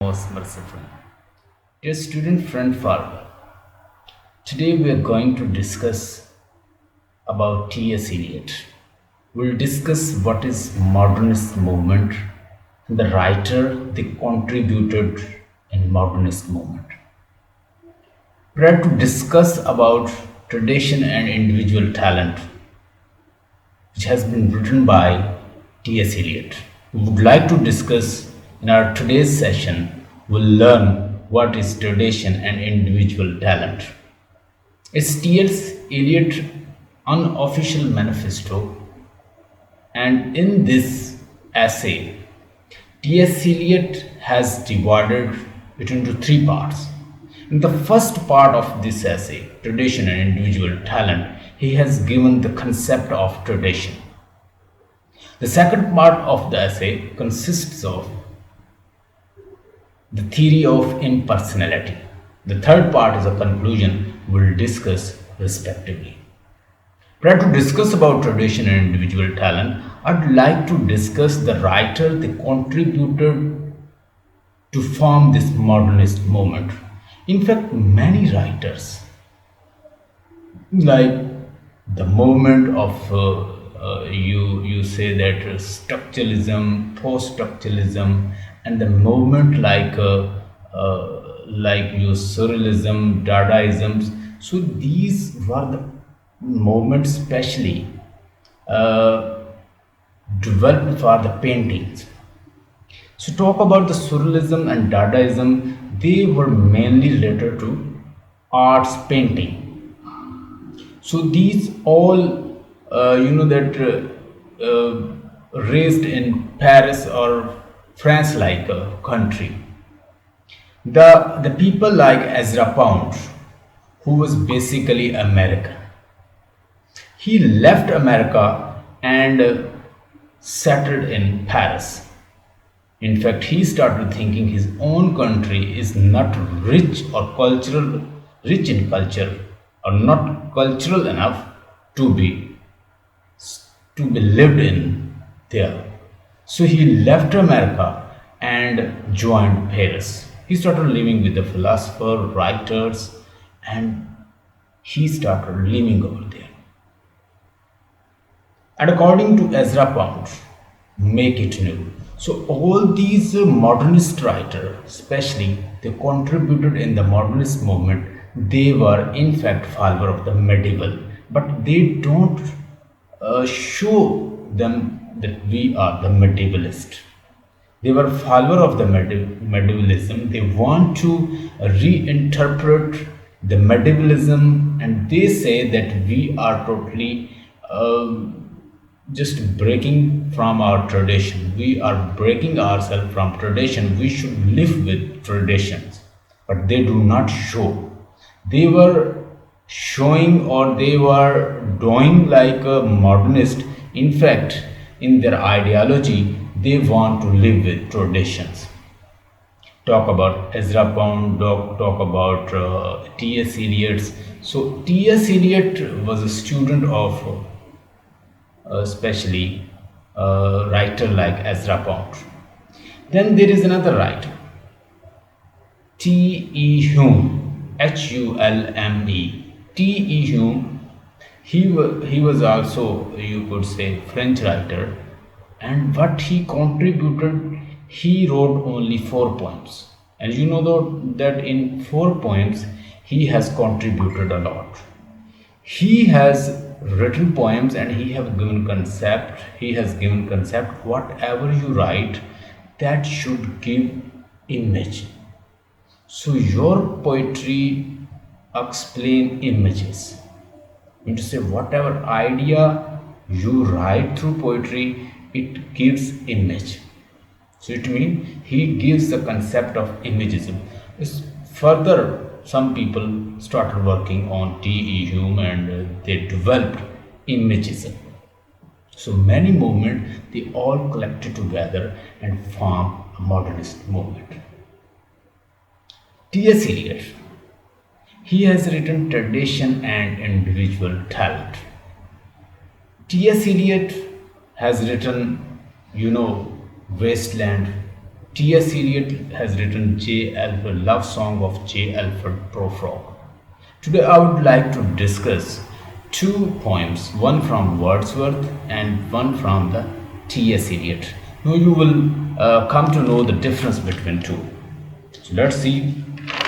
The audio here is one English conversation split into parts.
Most merciful. Dear student friend farewell. Today we are going to discuss about T.S. Eliot. We'll discuss what is Modernist movement and the writer they contributed in Modernist movement. We are to discuss about tradition and individual talent, which has been written by T.S. Eliot. We would like to discuss in our today's session. We'll learn what is tradition and individual talent. It's T.S. Eliot unofficial manifesto, and in this essay, T.S. Eliot has divided it into three parts. In the first part of this essay, tradition and individual talent, he has given the concept of tradition. The second part of the essay consists of the theory of impersonality. The third part is a conclusion we'll discuss respectively. Prior to discuss about tradition and individual talent, I'd like to discuss the writer they contributed to form this modernist movement. In fact, many writers, like the movement of you say that structuralism, post-structuralism, and the movement like your surrealism, Dadaisms. So these were the movements specially developed for the paintings. So talk about the surrealism and Dadaism, they were mainly related to arts painting. So these all raised in Paris or France like a country. The people like Ezra Pound, who was basically American. He left America and settled in Paris. In fact, he started thinking his own country is not rich in culture, or not cultural enough to be lived in there. So he left America and joined Paris. He started living with the philosophers, writers, and he started living over there. And according to Ezra Pound, make it new. So all these modernist writers, especially, they contributed in the modernist movement. They were in fact follower of the medieval, but they don't show them that we are the medievalist. They were follower of the medievalism. They want to reinterpret the medievalism, and they say that we are totally just breaking from our tradition. We are breaking ourselves from tradition. We should live with traditions, but they do not show. They were showing, or they were doing like a modernist. In fact, in their ideology, they want to live with traditions. Talk about Ezra Pound, talk about T.S. Eliot. So T.S. Eliot was a student of especially a writer like Ezra Pound. Then there is another writer, T.E. Hume, Hulme. T.E. Hume, he was also, you could say, French writer, and what he contributed, he wrote only 4 poems. And you know that in 4 poems he has contributed a lot. He has written poems and he has given concept. Whatever you write, that should give image. So your poetry explain images. You to say whatever idea you write through poetry, it gives image. So it means he gives the concept of imagism. Further, some people started working on T.E. Hume and they developed imagism. So many movements, they all collected together and form a modernist movement. T.S. Eliot, he has written tradition and individual talent. T.S. Eliot has written, Wasteland, T.S. Eliot has written J. Alfred Love Song of J. Alfred Prufrock. Today I would like to discuss two poems, one from Wordsworth and one from the T.S. Eliot. Now you will come to know the difference between two. So let's see.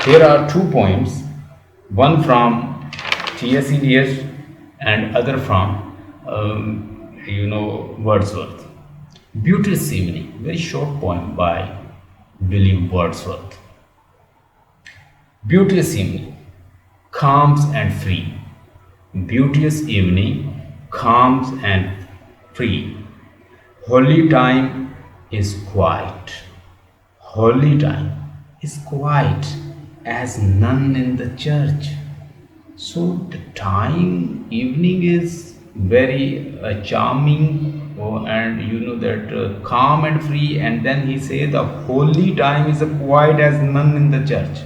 Here are two poems, one from T.S. Eliot and other from Wordsworth. Beauteous Evening, very short poem by William Wordsworth. Beauteous evening, calms and free. Beauteous evening, calms and free. Holy time is quiet. Holy time is quiet as none in the church. So the time evening is very charming, and calm and free, and then he says the holy time is quiet as none in the church.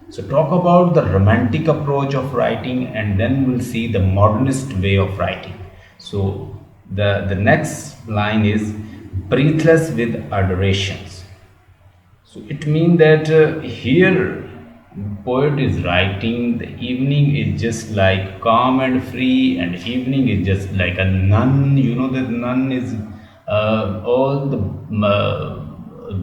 So talk about the romantic approach of writing, and then we'll see the modernist way of writing. So the next line is breathless with adorations. So it means that here poet is writing the evening is just like calm and free, and evening is just like a nun. That nun is all the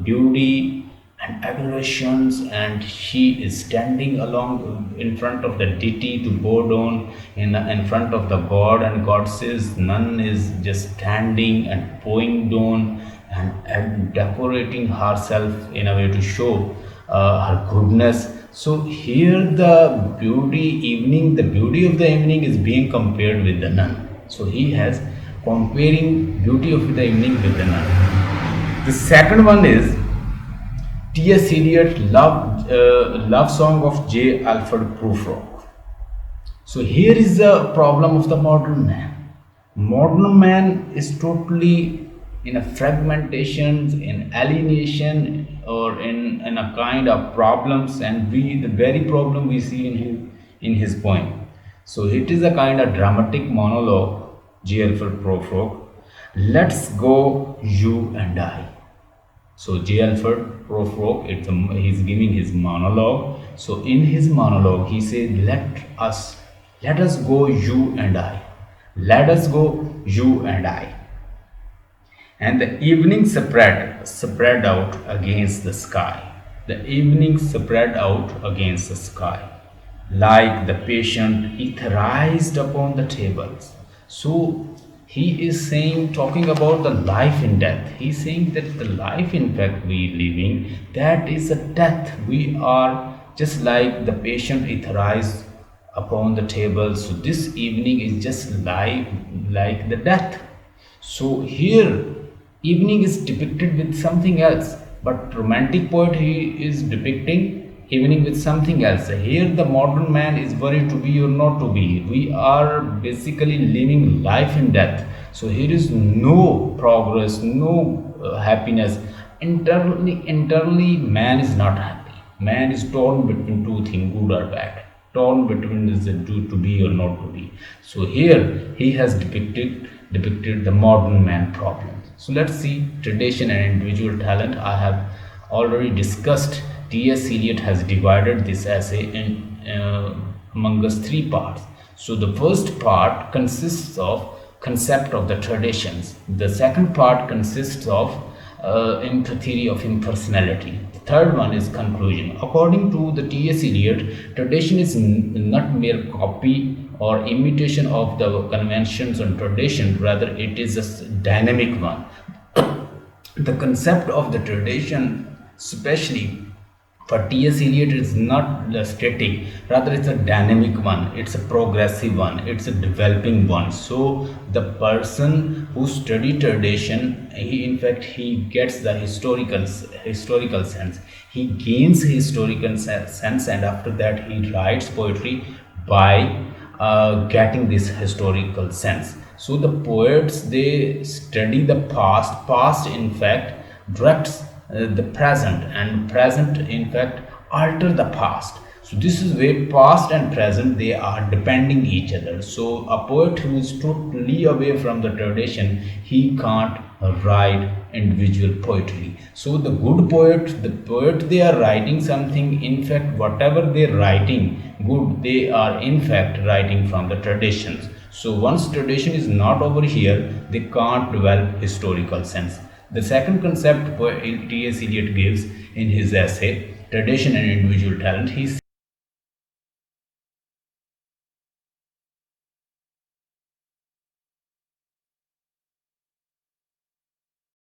beauty and adorations, and she is standing along in front of the deity to bow down in front of the god, and god says nun is just standing and bowing down and decorating herself in a way to show her goodness. So here the beauty of the evening is being compared with the nun. So he has comparing beauty of the evening with the nun. The second one is T.S. Eliot love song of J. Alfred Prufrock. So here is the problem of the modern man. Modern man is totally in a fragmentation, in alienation, or in a kind of problems, and the very problem we see in his poem. So it is a kind of dramatic monologue, J. Alfred Prufrock. Let's go, you and I. So J. Alfred Prufrock, he's giving his monologue. So in his monologue, he said, let us go, you and I. Let us go, you and I. And the evening spread out against the sky. The evening spread out against the sky, like the patient etherized upon the tables. So he is saying, talking about the life in death. He is saying that the life in fact we living, that is a death. We are just like the patient etherized upon the table. So this evening is just like the death. So here evening is depicted with something else, but romantic poet, he is depicting evening with something else. Here the modern man is worried to be or not to be. We are basically living life in death. So here is no progress, no happiness. Internally man is not happy. Man is torn between two things, good or bad. Torn between is it to be or not to be. So here he has depicted the modern man problem. So let's see tradition and individual talent. I have already discussed. T.S. Eliot has divided this essay in among us three parts. So the first part consists of concept of the traditions. The second part consists of theory of impersonality. The third one is conclusion. According to the T.S. Eliot, tradition is not mere copy or imitation of the conventions and tradition, rather it is a dynamic one. The concept of the tradition, especially for T.S. Eliot, is not static, rather it's a dynamic one, it's a progressive one, it's a developing one. So the person who studies tradition, he gets the historical sense, he gains historical sense, and after that he writes poetry by getting this historical sense. So the poets, they study the past in fact directs the present, and present in fact alter the past. So this is where past and present, they are depending each other. So a poet who is totally away from the tradition, he can't write individual poetry. So the good poet, the poet, they are writing something, in fact whatever they're writing good, they are in fact writing from the traditions. So once tradition is not over here, they can't develop historical sense. The second concept T.S. Eliot gives in his essay Tradition and Individual Talent, he